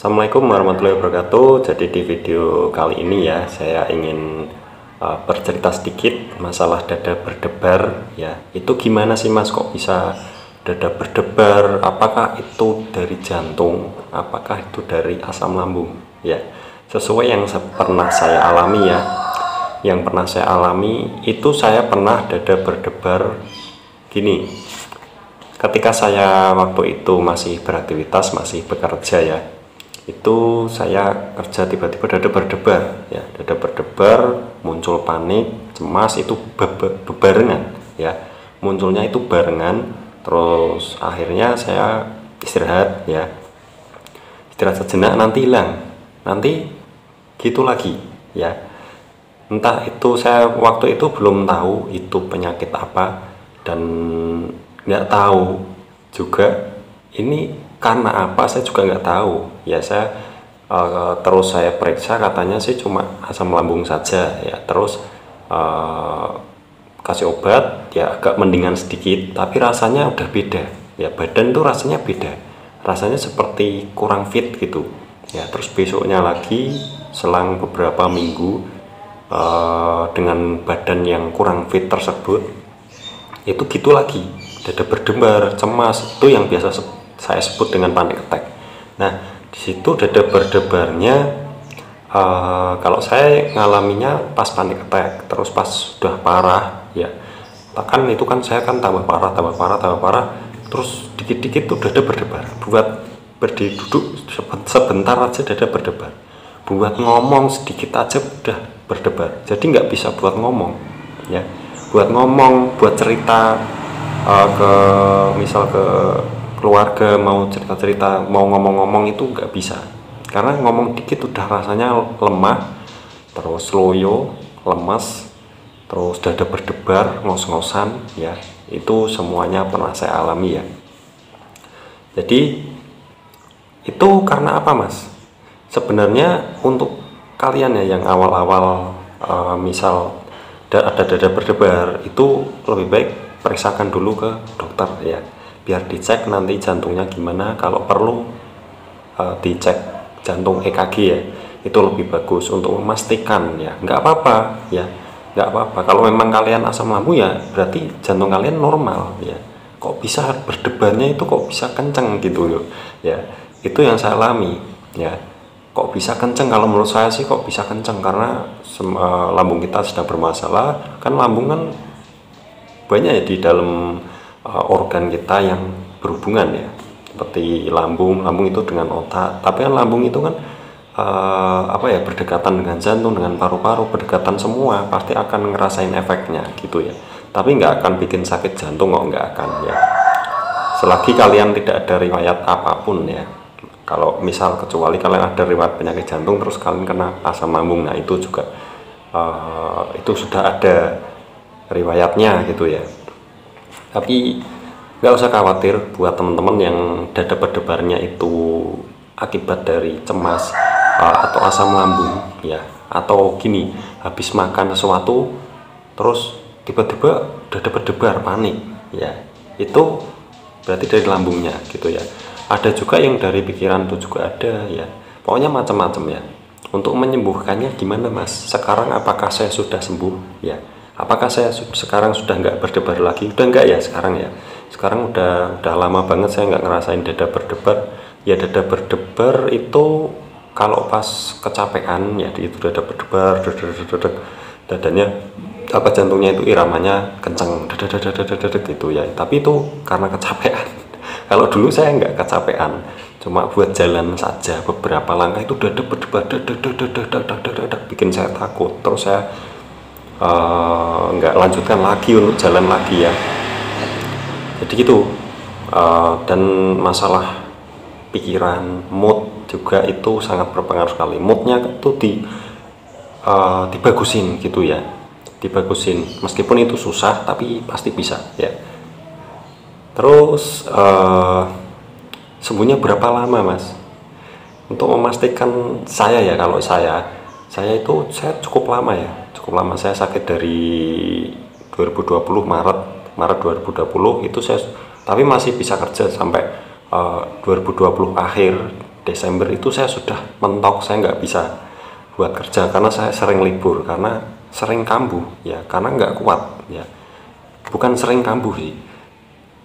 Assalamualaikum warahmatullahi wabarakatuh. Jadi di video kali ini ya, saya ingin bercerita sedikit masalah dada berdebar ya. Itu gimana sih Mas, kok bisa dada berdebar? Apakah itu dari jantung? Apakah itu dari asam lambung? Ya, sesuai yang pernah saya alami ya. Yang pernah saya alami itu saya pernah dada berdebar gini. Ketika saya waktu itu masih beraktivitas, masih bekerja ya, itu saya kerja tiba-tiba dada berdebar ya, dada berdebar, muncul panik, cemas, itu bebarengan ya, munculnya itu barengan. Terus akhirnya saya istirahat ya, istirahat sejenak, nanti hilang, nanti gitu lagi ya. Entah itu, saya waktu itu belum tahu itu penyakit apa, dan nggak tahu juga ini karena apa, saya juga nggak tahu ya. Saya terus saya periksa, katanya sih cuma asam lambung saja ya. Terus kasih obat ya, agak mendingan sedikit, tapi rasanya udah beda ya, badan tuh rasanya beda, rasanya seperti kurang fit gitu ya. Terus besoknya lagi, selang beberapa minggu, dengan badan yang kurang fit tersebut, itu gitu lagi, dada berdebar, cemas, itu yang biasa saya sebut dengan panic attack. Nah, di situ dada berdebarnya, kalau saya ngalaminya pas panic attack, terus pas sudah parah ya, kan itu kan saya kan tambah parah, terus dikit-dikit tuh dada berdebar, buat berdiri duduk sebentar aja dada berdebar, buat ngomong sedikit aja udah berdebar. Jadi nggak bisa buat ngomong ya, buat ngomong, buat cerita ke misal ke keluarga, mau cerita-cerita, mau ngomong-ngomong, itu nggak bisa, karena ngomong dikit udah rasanya lemah, terus loyo, lemas, terus dada berdebar, ngos-ngosan ya. Itu semuanya pernah saya alami ya. Jadi itu karena apa Mas? Sebenarnya untuk kalian ya yang awal-awal misal ada dada berdebar, itu lebih baik periksakan dulu ke dokter ya, biar dicek nanti jantungnya gimana. Kalau perlu dicek jantung EKG ya, itu lebih bagus untuk memastikan ya. Nggak apa-apa ya, nggak apa-apa kalau memang kalian asam lambung ya, berarti jantung kalian normal ya. Kok bisa berdebarnya itu, kok bisa kenceng gitu loh ya. Itu yang saya alami ya. Kok bisa kenceng? Kalau menurut saya sih kok bisa kenceng, karena lambung kita sedang bermasalah. Kan lambung kan banyak ya di dalam organ kita yang berhubungan ya, seperti lambung itu dengan otak. Tapi kan lambung itu kan apa ya, berdekatan dengan jantung, dengan paru-paru, berdekatan semua, pasti akan ngerasain efeknya gitu ya. Tapi nggak akan bikin sakit jantung kok, nggak akan ya, selagi kalian tidak ada riwayat apapun ya. Kalau misal kecuali kalian ada riwayat penyakit jantung terus kalian kena asam lambung, nah itu juga itu sudah ada riwayatnya gitu ya. Tapi nggak usah khawatir buat teman-teman yang dada berdebarnya itu akibat dari cemas atau asam lambung ya, atau gini, habis makan sesuatu terus tiba-tiba dada berdebar, panik ya, itu berarti dari lambungnya gitu ya. Ada juga yang dari pikiran itu juga ada ya, pokoknya macam-macam ya. Untuk menyembuhkannya gimana Mas? Sekarang apakah saya sudah sembuh ya? Apakah saya sekarang sudah nggak berdebar lagi? Udah nggak ya sekarang ya? Sekarang udah lama banget saya nggak ngerasain dada berdebar ya. Dada berdebar itu kalau pas kecapean ya, itu dada berdebar, dadanya apa, jantungnya itu iramanya kenceng, gitu ya. Tapi itu karena kecapean. Kalau dulu saya nggak kecapean, cuma buat jalan saja beberapa langkah itu dada berdebar, bikin saya takut. Terus saya nggak lanjutkan lagi untuk jalan lagi ya. Jadi gitu. Dan masalah pikiran, mood juga itu sangat berpengaruh sekali. Moodnya itu dibagusin gitu ya, dibagusin, meskipun itu susah tapi pasti bisa ya. Terus sembuhnya berapa lama Mas? Untuk memastikan saya ya, kalau saya itu saya cukup lama ya, cukup lama. Saya sakit dari 2020 Maret 2020 itu saya, tapi masih bisa kerja sampai 2020 akhir Desember itu saya sudah mentok, saya nggak bisa buat kerja karena saya sering libur, karena sering kambuh ya, karena nggak kuat ya. Bukan sering kambuh sih,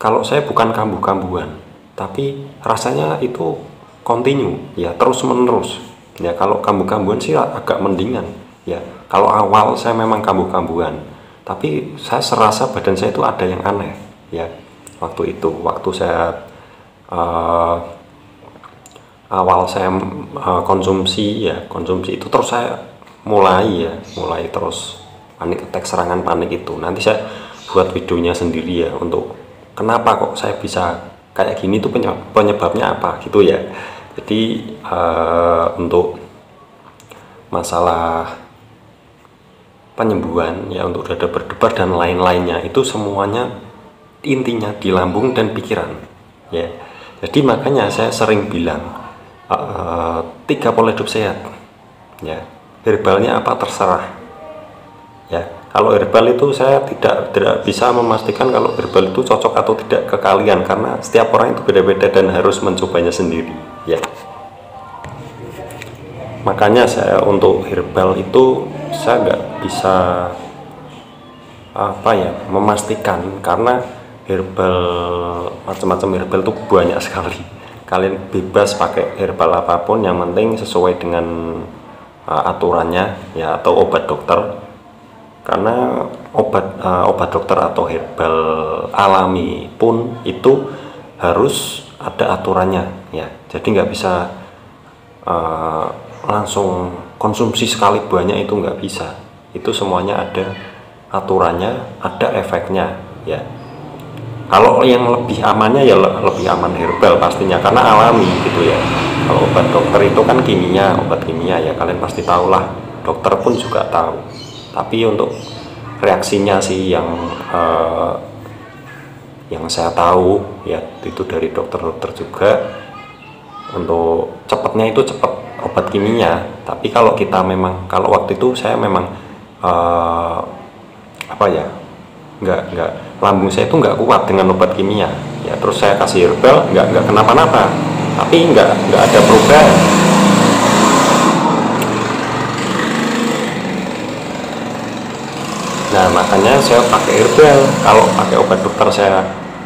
kalau saya bukan kambuh-kambuhan, tapi rasanya itu kontinu ya, terus menerus ya. Kalau kambuh-kambuhan sih agak mendingan ya. Kalau awal saya memang kambuh-kambuhan, tapi saya serasa badan saya itu ada yang aneh ya. Waktu itu, waktu saya awal saya konsumsi itu terus saya mulai terus panik attack, serangan panik itu. Nanti saya buat videonya sendiri ya, untuk kenapa kok saya bisa kayak gini tuh, penyebabnya apa gitu ya. Jadi untuk masalah penyembuhan ya, untuk dada berdebar dan lain-lainnya, itu semuanya intinya di lambung dan pikiran ya. Jadi makanya saya sering bilang 3 pola hidup sehat ya. Herbalnya apa terserah ya. Kalau herbal itu saya tidak bisa memastikan kalau herbal itu cocok atau tidak ke kalian, karena setiap orang itu beda-beda dan harus mencobanya sendiri ya. Makanya saya untuk herbal itu saya nggak bisa memastikan, karena herbal, macam-macam herbal itu banyak sekali. Kalian bebas pakai herbal apapun, yang penting sesuai dengan aturannya ya, atau obat dokter. Karena obat dokter atau herbal alami pun itu harus ada aturannya ya. Jadi nggak bisa langsung konsumsi sekali banyak, itu nggak bisa. Itu semuanya ada aturannya, ada efeknya ya. Kalau yang lebih amannya ya lebih aman herbal pastinya, karena alami gitu ya. Kalau obat dokter itu kan kimia, obat kimia ya, kalian pasti tahu lah, dokter pun juga tahu. Tapi untuk reaksinya sih yang saya tahu ya, itu dari dokter-dokter juga, untuk cepatnya itu cepat obat kimia. Tapi kalau kita memang, kalau waktu itu saya memang nggak, lambung saya itu nggak kuat dengan obat kimia ya, terus saya kasih herbal, nggak kenapa-napa, tapi nggak ada perubahan. Nah makanya saya pakai herbal. Kalau pakai obat dokter saya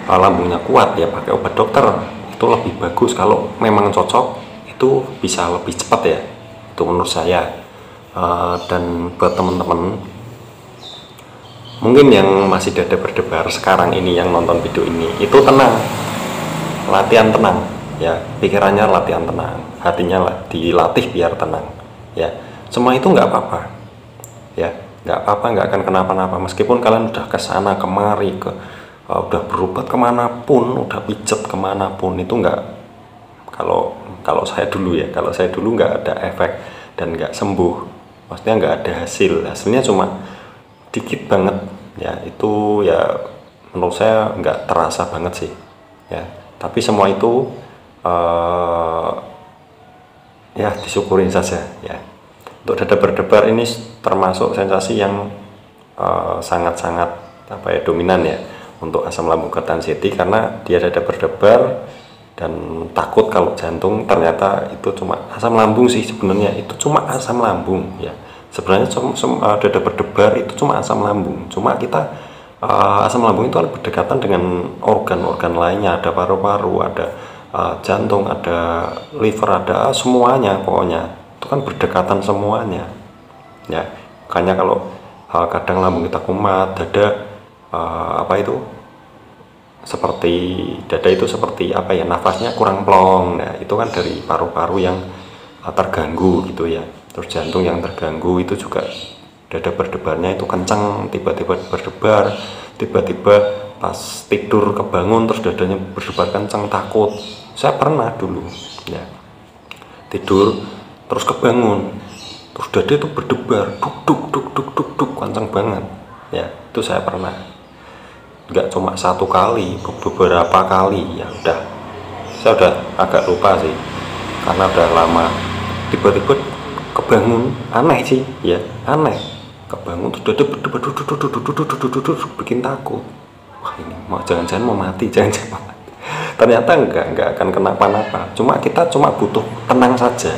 lambungnya kuat ya, pakai obat dokter itu lebih bagus. Kalau memang cocok itu bisa lebih cepat ya, itu menurut saya. Dan buat teman-teman mungkin yang masih dada berdebar sekarang ini, yang nonton video ini, itu tenang, latihan tenang ya, pikirannya latihan tenang, hatinya dilatih biar tenang ya. Semua itu nggak apa-apa ya, nggak apa-apa, nggak akan kenapa-napa. Meskipun kalian udah kesana kemari, udah berobat kemanapun, udah pijet kemanapun, itu nggak, kalau saya dulu ya, kalau saya dulu nggak ada efek dan nggak sembuh, maksudnya nggak ada hasilnya cuma dikit banget ya. Itu ya menurut saya nggak terasa banget sih ya. Tapi semua itu ya disyukurin saja ya. Untuk dada berdebar ini termasuk sensasi yang sangat-sangat dominan ya untuk asam lambung ketan seti, karena dia dada berdebar dan takut kalau jantung, ternyata itu cuma asam lambung sih sebenarnya, itu cuma asam lambung ya. Sebenarnya dada berdebar itu cuma asam lambung, cuma kita asam lambung itu berdekatan dengan organ-organ lainnya, ada paru-paru, ada jantung, ada liver, ada semuanya pokoknya, itu kan berdekatan semuanya ya. Makanya kalau kadang lambung kita kumat, dada seperti dada itu seperti nafasnya kurang plong, nah itu kan dari paru-paru yang terganggu gitu ya. Terus jantung yang terganggu itu juga dada berdebarnya itu kencang, tiba-tiba berdebar, tiba-tiba pas tidur kebangun terus dadanya berdebar kencang, takut. Saya pernah dulu ya, tidur terus kebangun terus dada itu berdebar duk kencang banget ya. Itu saya pernah, nggak cuma 1 kali, beberapa kali ya. Saya udah agak lupa sih karena udah lama. Tiba-tiba kebangun, aneh sih ya, aneh, kebangun terus dada berdebar bikin takut. Wah ini jangan-jangan mau mati, jangan-jangan mau mati. Ternyata nggak akan kenapa-napa, kita cuma butuh tenang saja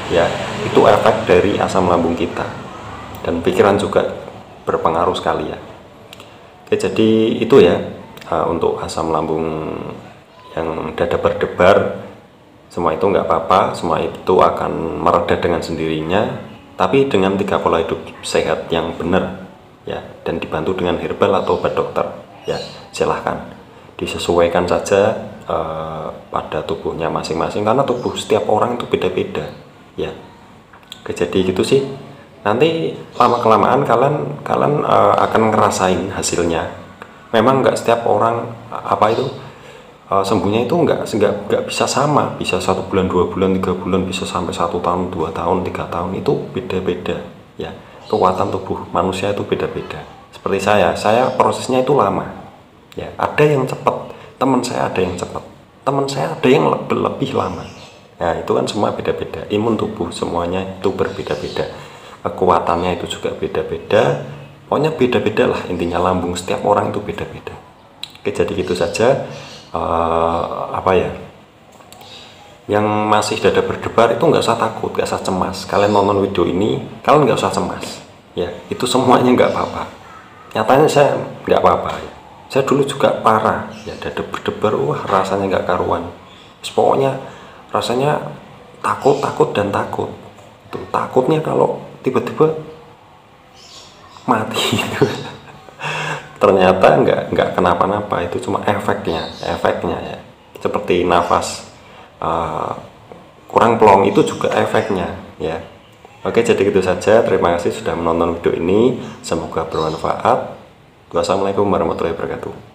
ya. Itu efek dari asam lambung kita, dan pikiran juga berpengaruh sekali ya. Oke, jadi itu ya untuk asam lambung yang dada berdebar. Semua itu nggak apa-apa, semua itu akan mereda dengan sendirinya, tapi dengan 3 pola hidup sehat yang benar ya, dan dibantu dengan herbal atau obat dokter ya. Silahkan disesuaikan saja pada tubuhnya masing-masing, karena tubuh setiap orang itu beda-beda ya. Oke, jadi gitu sih. Nanti lama-kelamaan kalian akan ngerasain hasilnya. Memang nggak setiap orang sembuhnya itu nggak bisa sama, bisa 1 bulan, 2 bulan, 3 bulan, bisa sampai 1 tahun, 2 tahun, 3 tahun, itu beda-beda ya. Kekuatan tubuh manusia itu beda-beda. Seperti saya prosesnya itu lama ya. Ada yang cepat, teman saya ada yang cepat, teman saya ada yang lebih lama ya. Itu kan semua beda-beda. Imun tubuh semuanya itu berbeda-beda, kekuatannya itu juga beda-beda. Pokoknya beda-beda lah intinya, lambung setiap orang itu beda-beda. Oke, jadi gitu saja. Yang masih dada berdebar itu nggak usah takut, nggak usah cemas. Kalian nonton video ini, kalian nggak usah cemas ya. Itu semuanya nggak apa-apa. Nyatanya saya nggak apa-apa ya. Saya dulu juga parah ya, dada berdebar, wah rasanya nggak karuan. Pokoknya rasanya takut dan takut. Tuh, takutnya kalau tiba-tiba mati gitu. Ternyata nggak kenapa-napa, itu cuma efeknya ya. Seperti nafas kurang plong, itu juga efeknya ya. Oke, jadi gitu saja. Terima kasih sudah menonton video ini, semoga bermanfaat. Wassalamualaikum warahmatullahi wabarakatuh.